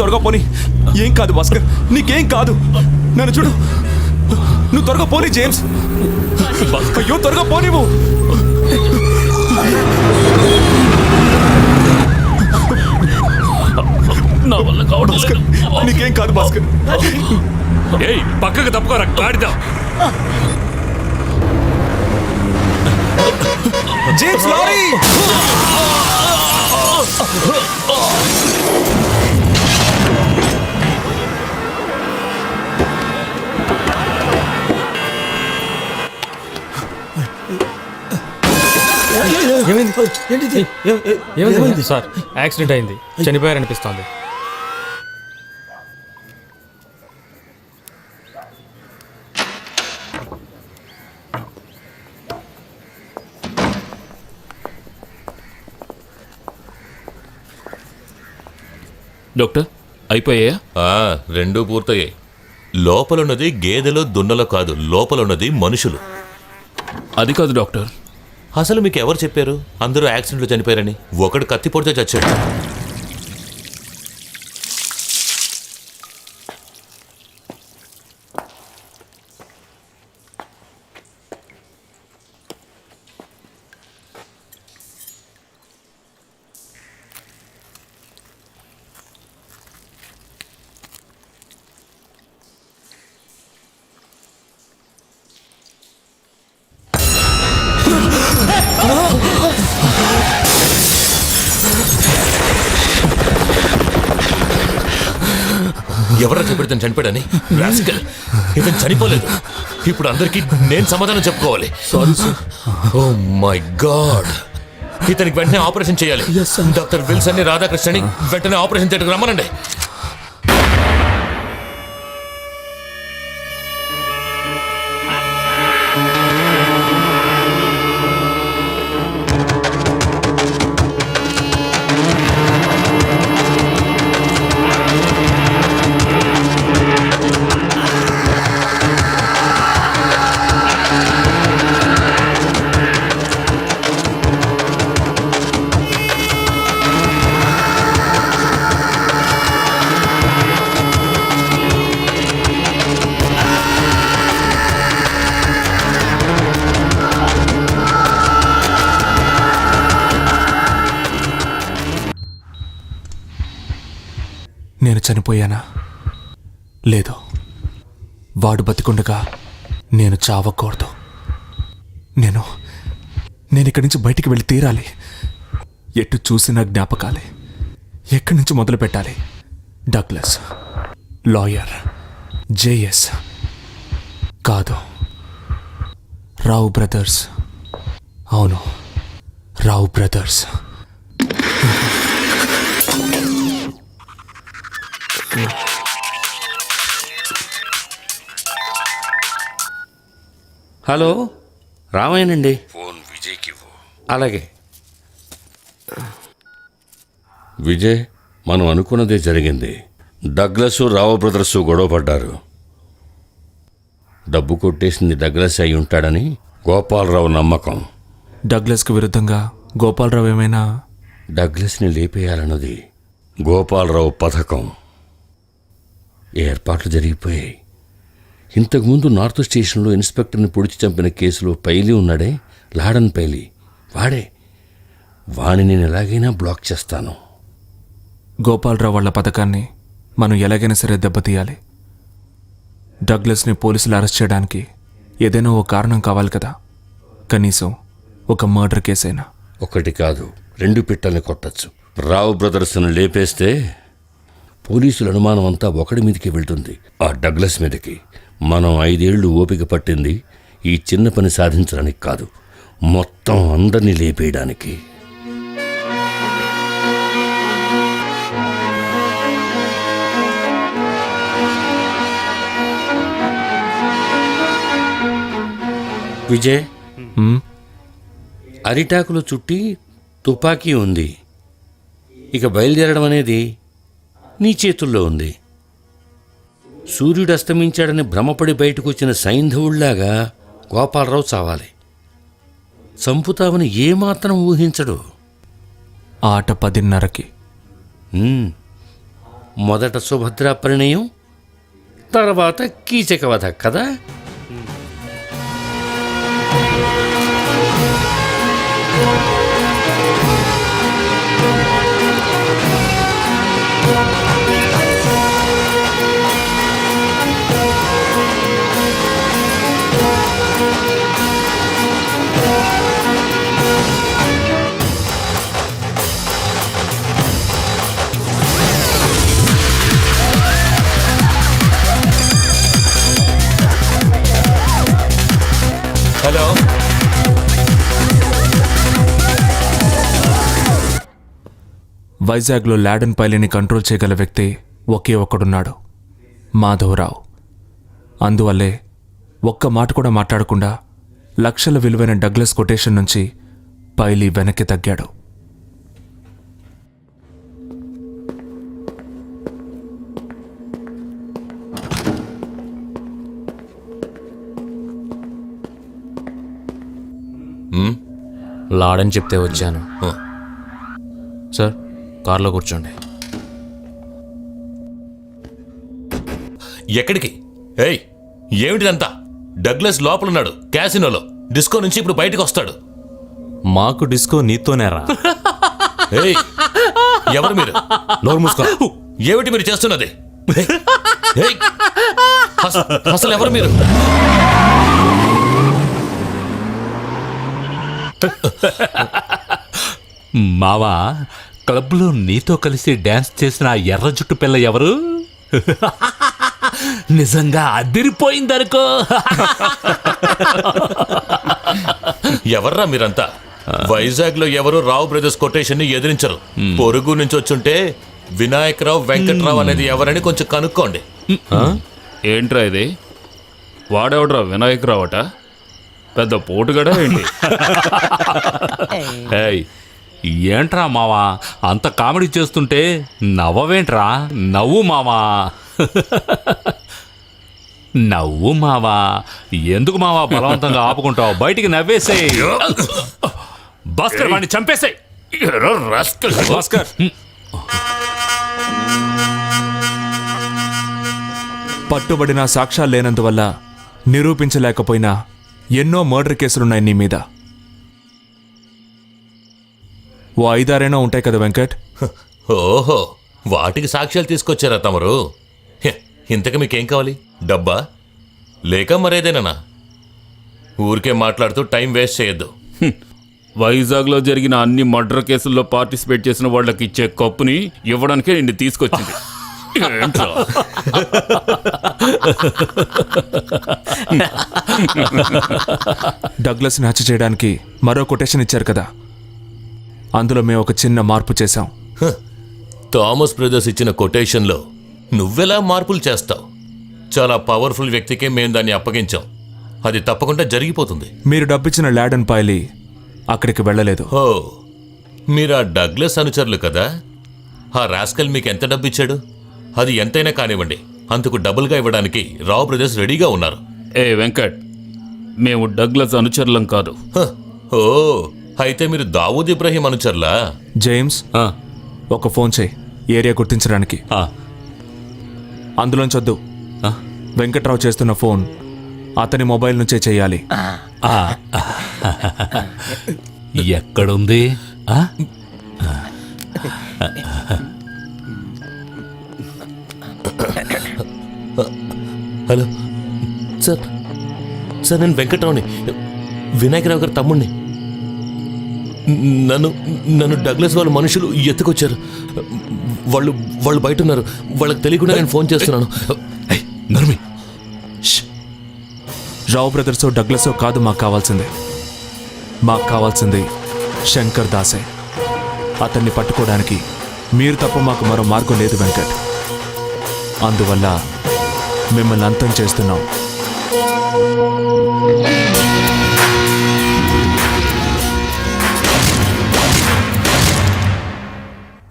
త్వరగా పోనీ. ఏం కాదు భాస్కర్, నీకేం కాదు. నన్ను చూడు, నువ్వు త్వరగా పోనీ జేమ్స్. అయ్యో త్వరగా పోనీవు. నా వల్ల కావడం భాస్కర్, నీకేం కాదు భాస్కర్. ఏయ్ పక్కకు తప్పుకోరా గాడిద. James lorry. ఏమైంది సార్? యాక్సిడెంట్ అయింది, చనిపోయారనిపిస్తోంది. డాక్టర్ అయిపోయాయా? రెండూ పూర్తయ్యాయి. లోపలున్నది గేదెలో దున్నలో కాదు, లోపలున్నది మనుషులు. అది కాదు డాక్టర్. అసలు మీకు ఎవరు చెప్పారు అందరూ యాక్సిడెంట్లో చనిపోయారని? ఒకడు కత్తిపోటుతో చచ్చాడు. ఎవరో చెప్పాడు ఇతను చనిపోయాడని? రాస్కల్, ఇతను చనిపోలేదు. ఇప్పుడు అందరికీ నేను సమాధానం చెప్పుకోవాలి. Sorry sir. Oh my God, ఇతనికి వెంటనే ఆపరేషన్ చేయాలి. డాక్టర్ విల్సన్ ని, రాధాకృష్ణని వెంటనే ఆపరేషన్ థియేటర్కి రమ్మనండి. నేను చనిపోయానా? లేదు, వాడు బతికుండగా నేను చావకూడదు. నేను ఇక్కడి నుంచి బయటికి వెళ్ళి తీరాలి. ఎటు చూసిన జ్ఞాపకాలే. ఎక్కడి నుంచి మొదలు పెట్టాలి? డగ్లస్, లాయర్, జేఎస్ కాదు, రావు బ్రదర్స్. అవును, రావు బ్రదర్స్. హలో, రామయ్యనండి. ఫోన్ విజయ్కి ఇవ్వు. అలాగే. విజయ్, మనం అనుకున్నదే జరిగింది. డగ్లస్, రావు బ్రదర్స్ గొడవ పడ్డారు. డబ్బు కొట్టేసింది డగ్లస్ అయి ఉంటాడని గోపాలరావు నమ్మకం. డగ్లస్కి విరుద్ధంగా గోపాలరావు ఏమైనా? డగ్లస్ని లేపేయాలన్నది గోపాలరావు పథకం. ఏర్పాట్లు జరిగిపోయాయి. ఇంతకుముందు నార్త్ స్టేషన్లో ఇన్స్పెక్టర్ని పొడిచి చంపిన కేసులో పైలి ఉన్నాడే, లాడన్ పైలి, వాణ్ణి నేను ఎలాగైనా బ్లాక్ చేస్తాను. గోపాలరావు వాళ్ళ పథకాన్ని మనం ఎలాగైనా సరే దెబ్బతీయాలి. డగ్లస్ని పోలీసులు అరెస్ట్ చేయడానికి ఏదైనా ఓ కారణం కావాలి కదా. కనీసం ఒక మర్డర్ కేసైనా. ఒకటి కాదు, 2 పిట్టల్ని కొట్టచ్చు. రావు బ్రదర్స్ని లేపేస్తే పోలీసుల అనుమానం అంతా ఒకడి మీదకి వెళ్తుంది, ఆ డగ్లస్ మీదకి. మనం 5 ఏళ్లు ఓపిక పట్టింది ఈ చిన్న పని సాధించడానికి కాదు, మొత్తం అందరినీ లేపేయడానికి. విజయ్, అరిటాకులు చుట్టి తుపాకీ ఉంది. ఇక బయలుదేరడం అనేది నీ చేతుల్లో ఉంది. సూర్యుడు అస్తమించాడని భ్రమపడి బయటకు వచ్చిన సైంధవుళ్లాగా గోపాలరావు చావాలి. చంపుతావని ఏమాత్రం ఊహించడు. ఆట 10:30కి. మొదట సుభద్ర పరిణయం, తర్వాత కీచకవధ కదా? హలో, వైజాగ్లో లాడెన్ పైలిని కంట్రోల్ చేయగల వ్యక్తి ఒకే ఒక్కడున్నాడు, మాధవరావు. అందువల్లే ఒక్క మాట కూడా మాట్లాడకుండా లక్షల విలువైన డగ్లస్ కొటేషన్ నుంచి పైలి వెనక్కి తగ్గాడు. లాడని చెప్తే వచ్చాను. సార్, కార్లో కూర్చోండి. ఎక్కడికి? ఏయ్, ఏమిటిదంతా? డగ్లస్ లోపలున్నాడు క్యాసినోలో. డిస్కో నుంచి ఇప్పుడు బయటకు వస్తాడు. మాకు డిస్కో నీతోనేరా. ఏయ్, ఎవరు మీరు? నోరు మూసుకో. ఏమిటి మీరు చేస్తున్నది? ఏయ్, అసలు ఎవరు మీరు? మావా, క్లబ్లో నీతో కలిసి డాన్స్ చేసిన ఆ ఎర్ర జుట్టు పిల్ల ఎవరు? నిజంగా అదిరిపోయిందనుకో. ఎవర్రా మీరంతా? వైజాగ్ లో ఎవరు రావు బ్రదర్స్ కొటేషన్ ని ఎదిరించరు. పొరుగు నుంచి వచ్చుంటే వినాయకరావు, వెంకట్రావు అనేది ఎవరని కొంచెం కనుక్కోండి. ఏంట్రా ఇది? వాడేవడ్రా వినాయకరావు అట? పెద్ద పోటుగడా ఏంటి? ఏయ్, ఏంట్రా మావా అంత కామెడీ చేస్తుంటే నవ్వవేంట్రా? నవ్వు మావా. నవ్వు మావా. ఎందుకు మావా బలవంతంగా ఆపుకుంటావు? బయటికి నవ్వేసేయ్. భాస్కర్, వాడిని చంపేసేయ్. భాస్కర్, పట్టుబడిన సాక్ష్యాలు లేనందువల్ల నిరూపించలేకపోయినా ఎన్నో మర్డర్ కేసులున్నాయి నీ మీద. ఓ 5-6 ఉంటాయి కదా వెంకట్? ఓహో, వాటికి సాక్ష్యాలు తీసుకొచ్చారా తమరు? ఇంతకు మీకేం కావాలి? డబ్బా లేక మరేదేనా? ఊరికే మాట్లాడుతూ టైం వేస్ట్ చేయొద్దు. వైజాగ్లో జరిగిన అన్ని మర్డర్ కేసుల్లో పార్టిసిపేట్ చేసిన వాళ్ళకి ఇచ్చే కప్పుని ఇవ్వడానికే నిన్ను తీసుకొచ్చింది. ఏంట్రా? డగ్లస్ని హత్య చేయడానికి మరో కొటేషన్ ఇచ్చారు కదా, అందులో మేము ఒక చిన్న మార్పు చేశాం. థామస్ బ్రదర్స్ ఇచ్చిన కొటేషన్లో నువ్వెలా మార్పులు చేస్తావు? చాలా పవర్ఫుల్ వ్యక్తికే మేము దాన్ని అప్పగించాం. అది తప్పకుండా జరిగిపోతుంది. మీరు డబ్బిచ్చిన లాడెన్ పైలి అక్కడికి వెళ్ళలేదు. ఓ, మీరు ఆ డగ్లస్ అనుచరులు కదా? ఆ రాస్కల్ మీకు ఎంత డబ్బిచ్చాడు? అది ఎంతైనా కానివ్వండి, అందుకు డబుల్గా ఇవ్వడానికి రావు బ్రదర్స్ రెడీగా ఉన్నారు. ఏ వెంకట్, మేము డగ్లస్ అనుచరులం కాదు. ఓ, అయితే మీరు దావూద్ ఇబ్రహీం అనుచరులా? జేమ్స్, ఒక ఫోన్ చేయి ఏరియా గుర్తించడానికి. అందులోంచి వద్దు, వెంకట్రావు చేస్తున్న ఫోన్ అతని మొబైల్ నుంచే చేయాలి. ఎక్కడుంది? Hello sir. సార్, నేను వెంకట్రావుని, వినాయకరావు గారి తమ్ముడిని. నన్ను డగ్లస్ వాళ్ళ మనుషులు ఎత్తుకొచ్చారు. వాళ్ళు బయట ఉన్నారు. వాళ్ళకి తెలియకుండా నేను ఫోన్ చేస్తున్నాను. నర్మి, రావు బ్రదర్సో డగ్లసో కాదు మాకు కావాల్సింది. మాకు కావాల్సింది శంకర్ దాసే. అతన్ని పట్టుకోవడానికి మీరు తప్ప మాకు మరో మార్గం లేదు వెంకట్. అందువల్ల మిమ్మల్ని అంతం చేస్తున్నాం.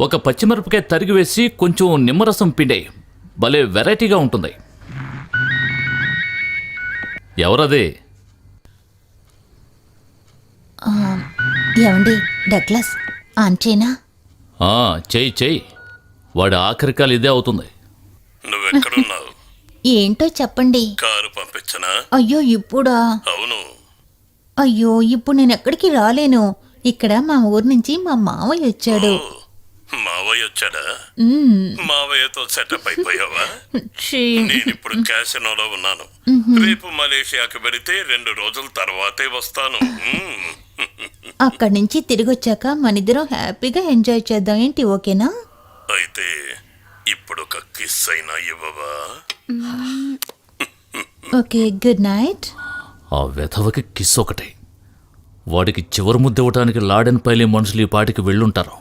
ఒక పచ్చిమిరపకాయ తరిగి వేసి కొంచెం నిమ్మరసం పిండే, భలే వెరైటీగా ఉంటుంది. ఎవరది? ఏమండి, డగ్లస్ ఆన్ చేయనా? చెయ్యి చెయ్యి. వాడి ఆఖరికాలు ఇదే అవుతుంది. నువ్వెక్కడున్నావు? ఏంటో చెప్పండి. కారు పంపించనా? అయ్యో ఇప్పుడా? అవును. అయ్యో ఇప్పుడు నేను ఎక్కడికి రాలేను. ఇక్కడ మా ఊరు నుంచి మా మావయ్య వచ్చాడు. మావయ్య వచ్చాడా? మ్మ్. మావయ్యతో సెటప్ అయిపోయావా? ఛీ. నేనిప్పుడు క్యాసినోలో ఉన్నాను. రేపు మలేషియాకి వెళితే 2 రోజుల తర్వాతే వస్తాను. అక్కడి నుంచి తిరిగి వచ్చాక మనిద్దరం హ్యాపీగా ఎంజాయ్ చేద్దాం. ఏంటి ఓకేనా? అయితే ఇప్పుడు ఒక కిస్ అయినా ఇవ్వవా? Okay good night. ఆ వెధవకి కిస్ ఒకటే. వాడికి చివరి ముద్ద ఇవ్వటానికి లాడెన్ పైలే మనుషులు ఈ పాటికి వెళ్ళుంటారు.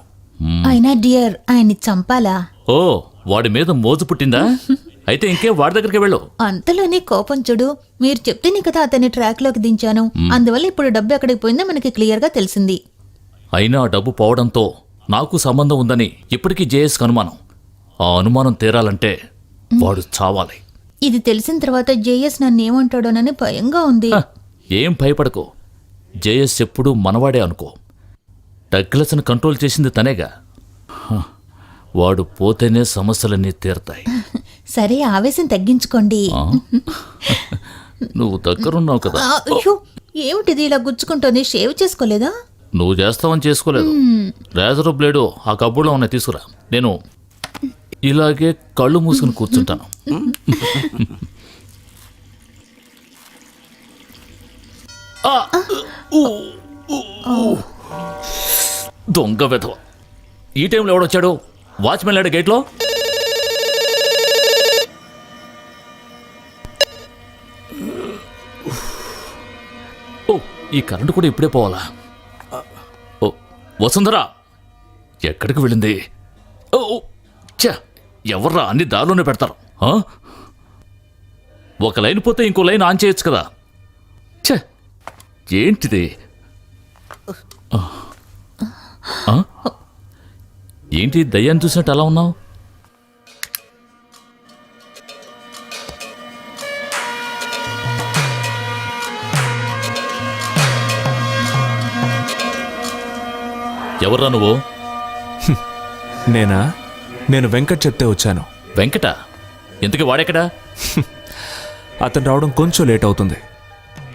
అయినా డియర్ ఆయన్ని చంపాలా? ఓ, వాడి మీద మోజు పుట్టిందా? అయితే ఇంకే వాడి దగ్గరికి వెళ్ళు. అంతలోనే కోపం చూడు. మీరు చెప్తేనే కదా అతన్ని ట్రాక్ లోకి దించాను. అందువల్ల ఇప్పుడు డబ్బు ఎక్కడికి పోయిందో మనకి క్లియర్ గా తెలిసింది. అయినా ఆ డబ్బు పోవడంతో నాకు సంబంధం ఉందని ఇప్పటికీ జేఎస్కి అనుమానం. ఆ అనుమానం తీరాలంటే వాడు చావాలి. ఇది తెలిసిన తర్వాత జేఎస్ నన్ను ఏమంటాడోనని భయంగా ఉంది. హ, ఏం భయపడకు. జేఎస్ ఎప్పుడూ మనవాడే అనుకో. డగ్లస్ని కంట్రోల్ చేసింది తనేగా. హ, వాడు పోతేనే సమస్యలన్నీ తీరతాయి. సరే ఆవేశం తగ్గించుకోండి. ఆ? నువ్వు దగ్గరున్నావు కదా. అయ్యో ఏమిటిది ఇలా గుచ్చుకుంటోంది? షేవ్ చేసుకోలేదా? నువ్వు చేస్తావని చేసుకోలేదు. రేజర్ బ్లేడు ఆ కబ్బులో ఉన్నాయి, తీసుకురా. నేను ఇలాగే కళ్ళు మూసుకుని కూర్చుంటాను. ఆ! ఊ! ఊ! దొంగ వెధవ. ఈ టైంలో ఎవడొచ్చాడు? వాచ్మెన్ లేడా గేట్లో? ఓ, ఈ కరెంటు కూడా ఇప్పుడే పోవాలా? ఓ, వసుంధరా ఎక్కడికి వెళ్ళింది? ఓ చా, ఎవర్రా అన్ని దారిలోనే పెడతారు. ఆ? ఒక లైన్ పోతే ఇంకో లైన్ ఆన్ చేయొచ్చు కదా. ఛ, ఏంటిది? ఆ? ఏంటి దయ్యాన్ని చూసినట్టు అలా ఉన్నావు? ఎవర్రా నువ్వు? నేనా? నేను వెంకట్ చెప్తే వచ్చాను. వెంకట? ఎందుకు వాడెక్కడా? అతను రావడం కొంచెం లేట్ అవుతుంది.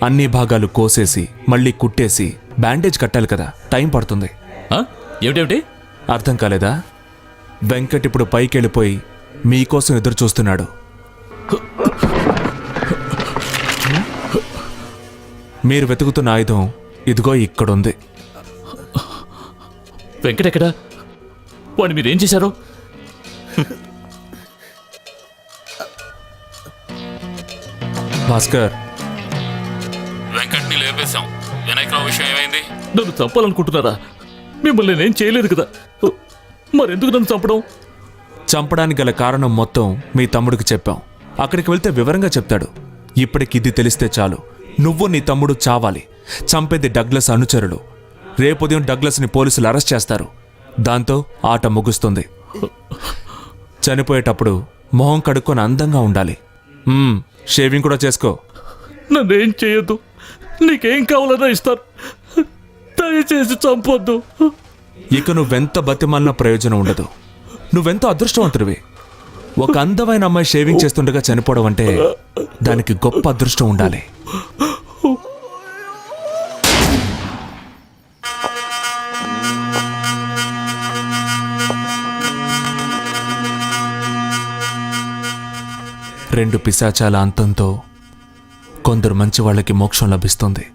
అన్ని భాగాలు కోసేసి మళ్ళీ కుట్టేసి బ్యాండేజ్ కట్టాలి కదా, టైం పడుతుంది. ఆ? ఏమిటేమిటి? అర్థం కాలేదా? వెంకట్ ఇప్పుడు పైకి వెళ్ళిపోయి మీకోసం ఎదురు చూస్తున్నాడు. మీరు వెతుకుతున్న ఆయుధం ఇదిగో ఇక్కడుంది. వెంకటెక్కడా? వాడిని మీరేం చేశారు? భాస్కర్, వెంకట్ని లేపేశాం. వినాయకరావు విషయం ఏమైంది? నన్ను చంపాలనుకుంటున్నారా? మిమ్మల్ని నేనేం చేయలేదు కదా, మరెందుకు నన్ను చంపడం? చంపడానికి గల కారణం మొత్తం మీ తమ్ముడికి చెప్పాం. అక్కడికి వెళ్తే వివరంగా చెప్తాడు. ఇప్పటికి ఇది తెలిస్తే చాలు, నువ్వు నీ తమ్ముడు చావాలి. చంపేది డగ్లస్ అనుచరులు. రేపు ఉదయం డగ్లస్ని పోలీసులు అరెస్ట్ చేస్తారు. దాంతో ఆట ముగుస్తుంది. చనిపోయేటప్పుడు మొహం కడుక్కొని అందంగా ఉండాలి. షేవింగ్ కూడా చేసుకో. నన్నేం చేయొద్దు. నీకేం కావాలన్నా ఇస్తాను. దయచేసి చంపొద్దు. ఇక నువ్వెంత బతిమాలినా ప్రయోజనం ఉండదు. నువ్వెంతో అదృష్టవంతుడివి. ఒక అందమైన అమ్మాయి షేవింగ్ చేస్తుండగా చనిపోవడం అంటే దానికి గొప్ప అదృష్టం ఉండాలి. రెండు పిశాచాల అంతంతో కొందరు మంచి వాళ్ళకి మోక్షం లభిస్తుంది.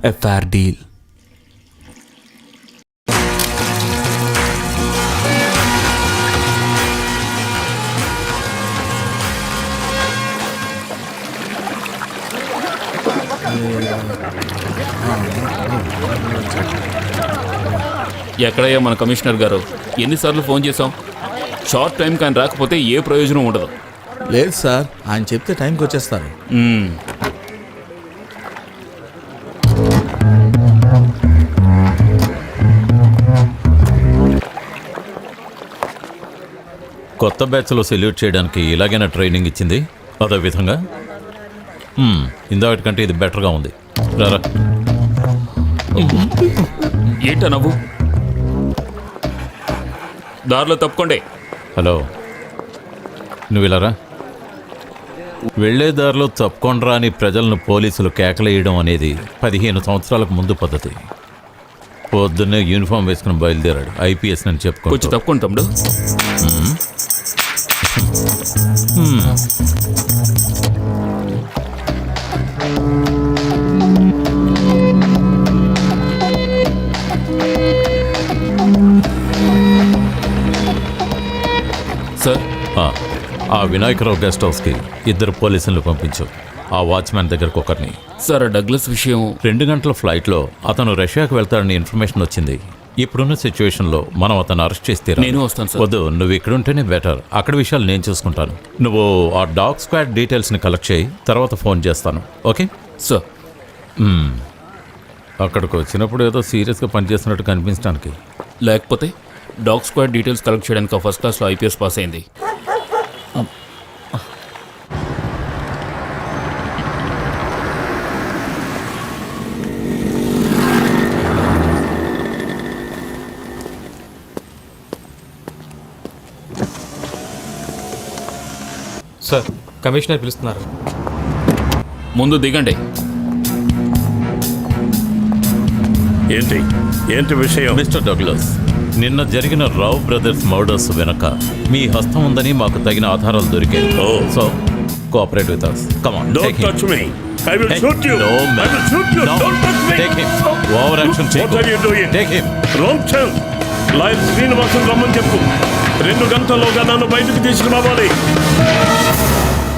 ఎ ఫేర్ డీల్. ఎక్కడయ్యా మన కమిషనర్ గారు? ఎన్నిసార్లు ఫోన్ చేశాం? షార్ట్ టైం కానీ రాకపోతే ఏ ప్రయోజనం ఉండదు. లేదు సార్, ఆయన చెప్తే టైంకి వచ్చేస్తారు. కొత్త బ్యాచ్లో సెల్యూట్ చేయడానికి ఇలాగైనా ట్రైనింగ్ ఇచ్చింది? అదే విధంగా ఇందాకంటే ఇది బెటర్గా ఉంది. రారా. ఏంట నవ్వు? దారిలో తప్పుకోండి. హలో, నువ్వు ఇలారా. వెళ్లే దారిలో తప్పుకొండ్రా అని ప్రజలను పోలీసులు కేకలేయడం అనేది 15 సంవత్సరాలకు ముందు పద్ధతి. పొద్దున్నే యూనిఫామ్ వేసుకుని బయలుదేరాడు ఐపీఎస్ అని చెప్పుకో. కొంచెం తప్పుకోండి తమ్ముడు. సార్, ఆ వినాయకరావు గెస్ట్ హౌస్కి 2 పోలీసులను పంపించు. ఆ వాచ్మ్యాన్ దగ్గరకు ఒకరిని. సార్ డగ్లస్ విషయం 2 గంటల ఫ్లైట్లో అతను రష్యాకు వెళ్తాడని ఇన్ఫర్మేషన్ వచ్చింది. ఇప్పుడున్న సిచ్యువేషన్లో మనం అతను అరెస్ట్ చేస్తే నేను వస్తాను సార్. వద్దు, నువ్వు ఇక్కడ ఉంటేనే బెటర్. అక్కడ విషయాలు నేను చూసుకుంటాను. నువ్వు ఆ డాగ్ స్క్వాడ్ డీటెయిల్స్ని కలెక్ట్ చేయి, తర్వాత ఫోన్ చేస్తాను. Okay sir. అక్కడికి వచ్చినప్పుడు ఏదో సీరియస్గా పనిచేస్తున్నట్టు కనిపించడానికి. లేకపోతే డాగ్ స్క్వాడ్ డీటెయిల్స్ కలెక్ట్ చేయడానికి ఫస్ట్ క్లాస్లో ఐపీఎస్ పాస్ అయింది. సార్, కమిషనర్ పిలుస్తున్నారు. ముందు దిగండి. ఏంటి విషయం? మిస్టర్ డగ్లస్, నిన్న జరిగిన రావు బ్రదర్స్ మర్డర్స్ వెనక మీ హస్తం ఉందని మాకు తగిన ఆధారాలు దొరికాయి. So cooperate with us. Come on, take him. I will shoot you. No, man. I will shoot you. No. Don't touch me. Take him. Over action. What are you doing? Take him. Ramchand, lawyer Srinivasan రమ్మని చెప్పు. 2 గంటల్లోగా నన్ను బయటకు తీసుకురావాలి.